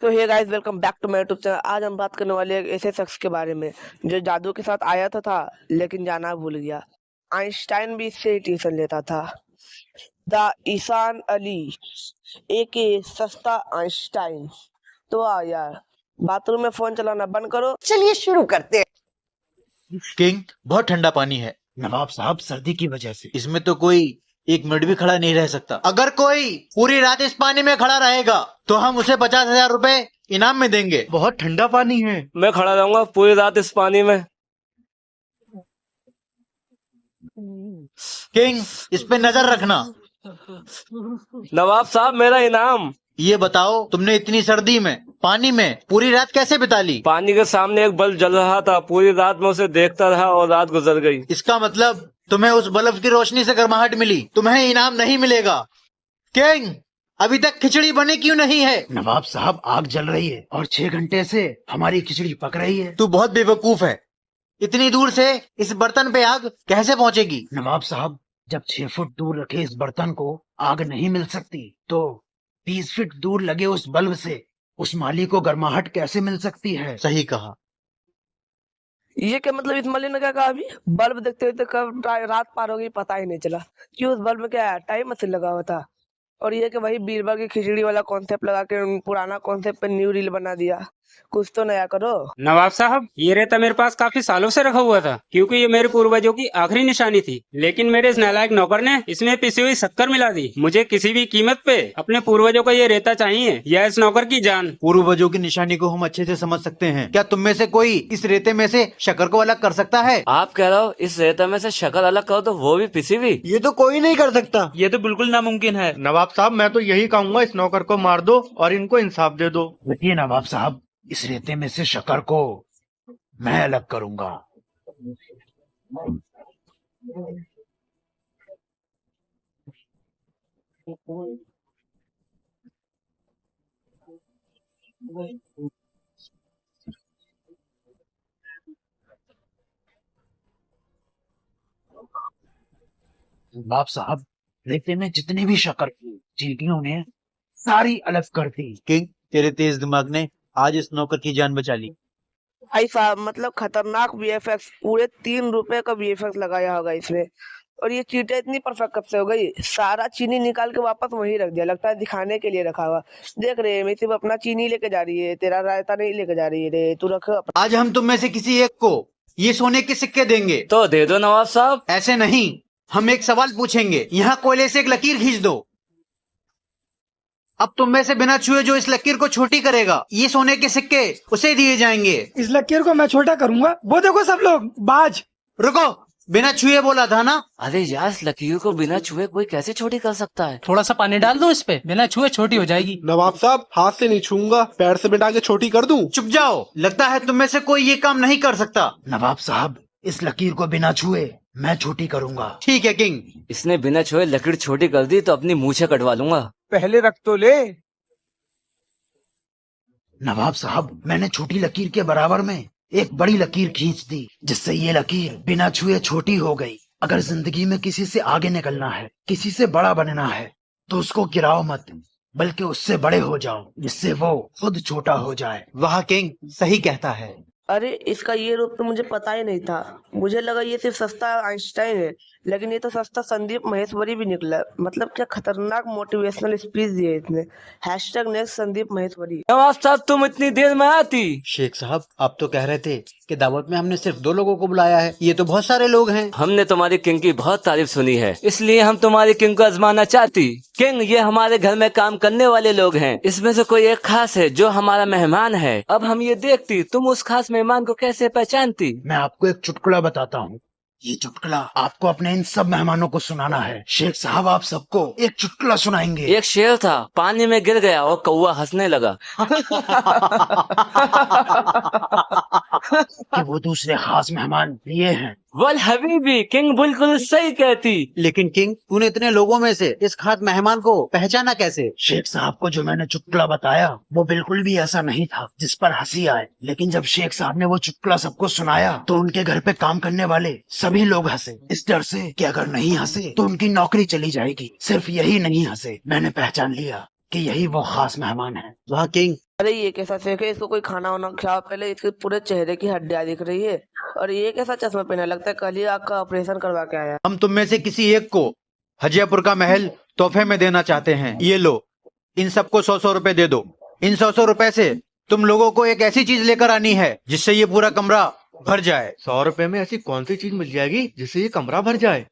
तो hey guys, welcome back to my YouTube channel. आज हम बात करने वाले एक ऐसे शख्स के बारे में जो जादू के साथ आया था लेकिन जाना भूल गया। आइंस्टाइन भी इससे ही ट्यूशन लेता था। द ईशान अली एक सस्ता आइंस्टाइन। तो आ यार, बाथरूम में फोन चलाना बंद करो, चलिए शुरू करते हैं। किंग, बहुत ठंडा पानी है। नवाब साहब, सर्दी की वजह से। इसमें तो कोई एक मिनट भी खड़ा नहीं रह सकता। अगर कोई पूरी रात इस पानी में खड़ा रहेगा तो हम उसे 50,000 रुपए इनाम में देंगे। बहुत ठंडा पानी है। मैं खड़ा रहूंगा पूरी रात इस पानी में। किंग, इस पे नजर रखना। नवाब साहब, मेरा इनाम। ये बताओ, तुमने इतनी सर्दी में पानी में पूरी रात कैसे बिता ली? पानी के सामने एक बल्ब जल रहा था, पूरी रात में उसे देखता रहा और रात गुजर गई। इसका मतलब तुम्हें उस बल्ब की रोशनी से गर्माहट मिली, तुम्हें इनाम नहीं मिलेगा। किंग, अभी तक खिचड़ी बनी क्यों नहीं है? नवाब साहब, आग जल रही है और 6 घंटे से हमारी खिचड़ी पक रही है। तू बहुत बेवकूफ है। इतनी दूर से इस बर्तन पे आग कैसे पहुंचेगी? नवाब साहब, जब 6 फुट दूर रखे इस बर्तन को आग नहीं मिल सकती तो 30 फीट दूर लगे उस बल्ब से उस माली को गर्माहट कैसे मिल सकती है? सही कहा। ये क्या मतलब? इस मल्ली ने क्या कहा? अभी बल्ब देखते देखते कब रात पार हो गई पता ही नहीं चला। क्यों? उस बल्ब में क्या है? टाइम मशीन लगा हुआ था। और ये कि वही बीरबल की खिचड़ी वाला कॉन्सेप्ट लगा के पुराना कॉन्सेप्ट पे न्यू रील बना दिया। कुछ तो नया करो। नवाब साहब, ये रेता मेरे पास काफी सालों से रखा हुआ था क्योंकि ये मेरे पूर्वजों की आखिरी निशानी थी, लेकिन मेरे इस नालायक नौकर ने इसमें पिसी हुई शक्कर मिला दी। मुझे किसी भी कीमत पे अपने पूर्वजों का ये रेता चाहिए या इस नौकर की जान। पूर्वजों की निशानी को हम अच्छे से समझ सकते हैं। क्या तुम में से कोई इस रेते में से शक्कर को अलग कर सकता है? आप कह रहे हो इस रेता में से शक्कर अलग करो, तो वो भी पिसी हुई? ये तो कोई नहीं कर सकता। ये तो बिल्कुल नामुमकिन है। नवाब साहब, मैं तो यही कहूँगा, इस नौकर को मार दो और इनको इंसाफ दे दो। देखिए नवाब साहब, इस रेते में से शक्कर को मैं अलग करूंगा। नवाब साहब, रेते में जितनी भी शक्कर थी चींटियों ने सारी अलग कर दी। किंग, तेरे तेज दिमाग ने आज इस नौकर की जान बचा ली। भाई साहब, मतलब खतरनाक वीएफएक्स, पूरे 3 रुपए का वीएफएक्स लगाया होगा इसमें। और ये चीटें इतनी परफेक्ट कब से हो गई? सारा चीनी निकाल के वापस वहीं रख दिया, लगता है दिखाने के लिए रखा हुआ। देख रहे, मैं सिर्फ अपना चीनी लेके जा रही है, तेरा रायता नहीं लेके जा रही है रे। तू रख अपना। आज हम तुम में से किसी एक को ये सोने के सिक्के देंगे। तो दे दो नवाब साहब। ऐसे नहीं, हम एक सवाल पूछेंगे। यहाँ कोयले से एक लकीर खींच दो। अब तुम में से बिना छुए जो इस लकीर को छोटी करेगा, ये सोने के सिक्के उसे दिए जाएंगे। इस लकीर को मैं छोटा करूंगा। वो देखो सब लोग बाज। रुको, बिना छुए बोला था ना? अरे यार, इस लकीर को बिना छुए कोई कैसे छोटी कर सकता है? थोड़ा सा पानी डाल दो इस पे, बिना छुए छोटी हो जाएगी। नवाब साहब, हाथ से नहीं छूंगा, पैर से बिठा के छोटी कर दूं। चुप जाओ, लगता है तुम में से कोई ये काम नहीं कर सकता। नवाब साहब, इस लकीर को बिना छुए मैं छोटी करूंगा। ठीक है किंग। इसने बिना छुए लकीर छोटी कर दी तो अपनी मूछें कटवा लूंगा। पहले रख तो ले। नवाब साहब, मैंने छोटी लकीर के बराबर में एक बड़ी लकीर खींच दी, जिससे ये लकीर बिना छुए छोटी हो गई। अगर जिंदगी में किसी से आगे निकलना है, किसी से बड़ा बनना है, तो उसको गिराओ मत, बल्कि उससे बड़े हो जाओ, जिससे वो खुद छोटा हो जाए। वाह किंग, सही कहता है। अरे, इसका ये रूप तो मुझे पता ही नहीं था। मुझे लगा ये सिर्फ सस्ता आइंस्टाइन है, लेकिन ये तो सस्ता संदीप महेश्वरी भी निकला। मतलब क्या खतरनाक मोटिवेशनल स्पीच दिए इसने। #नेक्स्ट संदीप महेश्वरी। नवाब साहब, तुम इतनी देर में आती? शेख साहब, आप तो कह रहे थे कि दावत में हमने सिर्फ 2 लोगों को बुलाया है, ये तो बहुत सारे लोग हैं। हमने तुम्हारी किंग की बहुत तारीफ सुनी है, इसलिए हम तुम्हारी किंग को आजमाना चाहती। किंग, ये हमारे घर में काम करने वाले लोग हैं, इसमें से कोई एक खास है जो हमारा मेहमान है। अब हम ये देखती, तुम उस खास मेहमान को कैसे पहचानती? मैं आपको एक चुटकुला बताता हूँ। ये चुटकुला आपको अपने इन सब मेहमानों को सुनाना है। शेख साहब, आप सबको एक चुटकुला सुनाएंगे। एक शेर था, पानी में गिर गया और कौवा हंसने लगा। कि वो दूसरे खास मेहमान ये हैं। वल हबीबी, किंग बिल्कुल सही कहती। लेकिन किंग, तूने इतने लोगों में से इस खास मेहमान को पहचाना कैसे? शेख साहब को जो मैंने चुटकुला बताया वो बिल्कुल भी ऐसा नहीं था जिस पर हंसी आए, लेकिन जब शेख साहब ने वो चुटकुला सबको सुनाया तो उनके घर पे काम करने वाले सभी लोग हंसे, इस डर से कि अगर नहीं हंसे तो उनकी नौकरी चली जाएगी। सिर्फ यही नहीं हंसे, मैंने पहचान लिया कि यही वो खास मेहमान है। वाह किंग, अरे ये कैसा शेख है, इसको कोई खाना वाना खिलाओ पहले, इसके पूरे चेहरे की हड्डियां दिख रही है। और ये कैसा चश्मा पहना, लगता है कल ही आँख का ऑपरेशन करवा के आया। हम तुम में से किसी एक को हजियापुर का महल तोहफे में देना चाहते हैं। ये लो, इन सबको 100-100 रुपए दे दो। इन 100-100 रुपए से तुम लोगों को एक ऐसी चीज लेकर आनी है जिससे ये पूरा कमरा भर जाए। 100 रुपए में ऐसी कौन सी चीज मिल जाएगी जिससे ये कमरा भर जाए?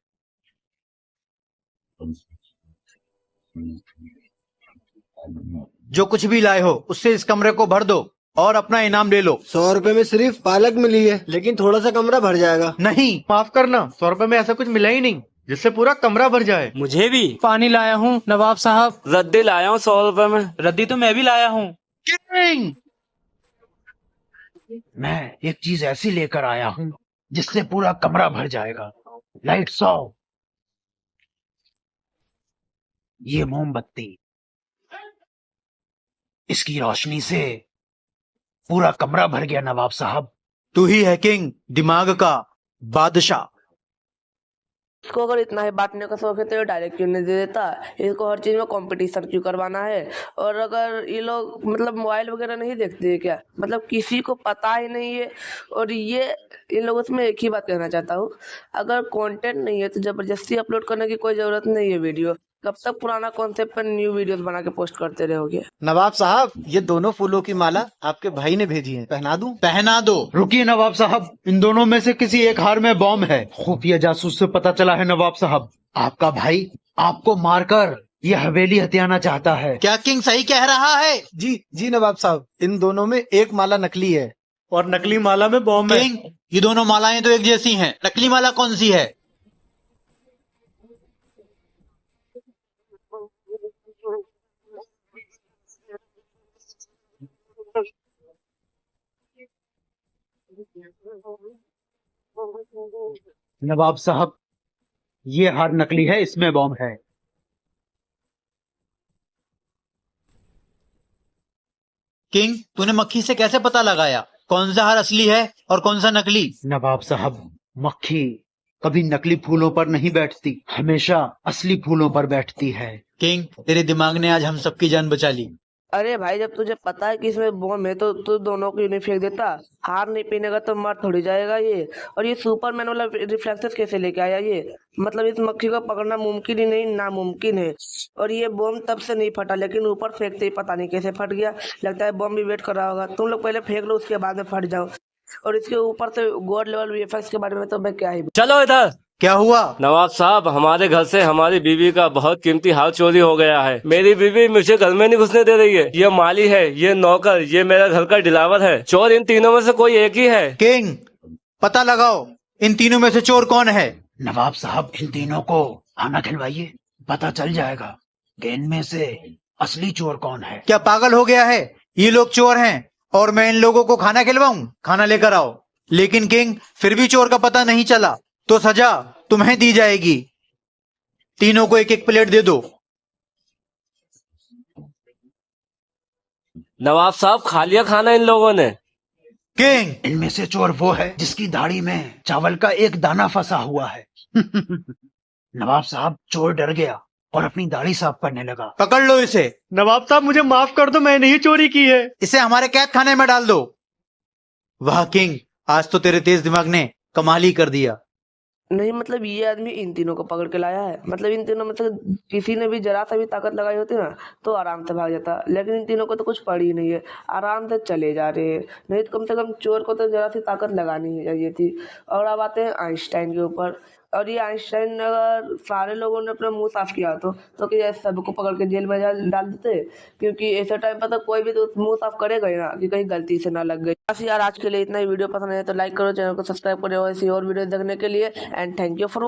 जो कुछ भी लाए हो उससे इस कमरे को भर दो और अपना इनाम ले लो। 100 रुपए में सिर्फ पालक मिली है, लेकिन थोड़ा सा कमरा भर जाएगा। नहीं, माफ करना, 100 रुपए में ऐसा कुछ मिला ही नहीं जिससे पूरा कमरा भर जाए। मुझे भी पानी लाया हूँ नवाब साहब। रद्दी लाया हूँ 100 रुपए में। रद्दी तो मैं भी लाया हूँ। किंग, मैं एक चीज ऐसी लेकर आया हूँ जिससे पूरा कमरा भर जाएगा। Lights off. ये मोमबत्ती, इसकी रोशनी से पूरा कमरा भर गया नवाब साहब। तू ही है किंग, दिमाग का बादशाह। इसको अगर इतना ही बांटने का शौक है तो ये डायरेक्ट क्यों नहीं दे देता। इसको हर चीज में कंपटीशन क्यों करवाना है। और अगर ये लोग मतलब मोबाइल वगैरह नहीं देखते हैं क्या, मतलब किसी को पता ही नहीं है। और ये इन लोगों से मैं एक ही बात कहना चाहता हूँ, अगर कंटेंट नहीं है तो जबरदस्ती अपलोड करने की कोई जरूरत नहीं है वीडियो। कब तक पुराना कॉन्सेप्ट पर न्यू वीडियोस बना के पोस्ट करते रहोगे। नवाब साहब, ये दोनों फूलों की माला आपके भाई ने भेजी है, पहना दूं? पहना दो। रुकिए नवाब साहब, इन दोनों में से किसी एक हार में बॉम्ब है। खुफिया जासूस से पता चला है नवाब साहब, आपका भाई आपको मारकर ये हवेली हथियाना चाहता है। क्या किंग सही कह रहा है? जी जी नवाब साहब, इन दोनों में एक माला नकली है और नकली माला में बॉम्ब है। किंग, ये दोनों मालाएं तो एक जैसी हैं। नकली माला कौन सी है? नवाब साहब, ये हार नकली है, इसमें बॉम्ब है। किंग, तूने मक्खी से कैसे पता लगाया कौन सा हार असली है और कौन सा नकली? नवाब साहब, मक्खी कभी नकली फूलों पर नहीं बैठती, हमेशा असली फूलों पर बैठती है। किंग, तेरे दिमाग ने आज हम सबकी जान बचा ली। अरे भाई, जब तुझे पता है कि इसमें बॉम्ब है तो तू दोनों को नहीं फेंक देता। हार नहीं पहनेगा तो मर थोड़ी जाएगा ये। और ये सुपरमैन वाला रिफ्लेक्सेस कैसे लेके आया ये, मतलब इस मक्खी को पकड़ना मुमकिन ही नहीं, नामुमकिन है। और ये बॉम्ब तब से नहीं फटा, लेकिन ऊपर फेंकते ही पता नहीं कैसे फट गया। लगता है बॉम्ब भी वेट कर रहा होगा। तुम लोग पहले फेंक लो, उसके बाद में फट जाओ। और इसके ऊपर से गॉड लेवल वीएफएक्स के बारे में तो मैं क्या ही। चलो इधर। क्या हुआ? नवाब साहब, हमारे घर से हमारी बीवी का बहुत कीमती हार चोरी हो गया है। मेरी बीवी मुझे घर में नहीं घुसने दे रही है। ये माली है, ये नौकर, ये मेरा घर का डिलावर है। चोर इन तीनों में से कोई एक ही है। किंग, पता लगाओ इन तीनों में से चोर कौन है। नवाब साहब, इन तीनों को खाना खिलवाइए, पता चल जाएगा कि इनमें से असली चोर कौन है। क्या पागल हो गया है? ये लोग चोर हैं और मैं इन लोगों को खाना खिलवाऊं? खाना लेकर आओ। लेकिन किंग, फिर भी चोर का पता नहीं चला तो सजा तुम्हें दी जाएगी। तीनों को एक एक प्लेट दे दो। नवाब साहब, खा लिया खाना इन लोगों ने। किंग, इनमें से चोर वो है जिसकी दाढ़ी में चावल का एक दाना फंसा हुआ है। नवाब साहब, चोर डर गया और अपनी दाढ़ी साफ करने लगा। पकड़ लो इसे। नवाब साहब, मुझे माफ कर दो, मैंने ही चोरी की है। इसे हमारे कैद खाने में डाल दो। वाह किंग, आज तो तेरे तेज दिमाग ने कमाल ही कर दिया। नहीं मतलब ये आदमी इन तीनों को पकड़ के लाया है। मतलब इन तीनों में से किसी ने भी जरा सा भी ताकत लगाई होती ना तो आराम से भाग जाता, लेकिन इन तीनों को तो कुछ पड़ी ही नहीं है, आराम से चले जा रहे हैं। नहीं तो कम से कम चोर को तो जरा सी ताकत लगानी ही चाहिए थी। और अब आते हैं आइंस्टाइन के ऊपर। और ये आइंस्टाइन अगर सारे लोगों ने अपना मुंह साफ किया तो क्या सबको पकड़ के जेल में डाल देते, क्योंकि ऐसे टाइम पर तो कोई भी तो मुंह साफ करेगा ही ना कि कहीं गलती से ना लग गई। बस यार, आज के लिए इतना ही। वीडियो पसंद है तो लाइक करो, चैनल को सब्सक्राइब करो ऐसी और वीडियो देखने के लिए। And thank you for watching.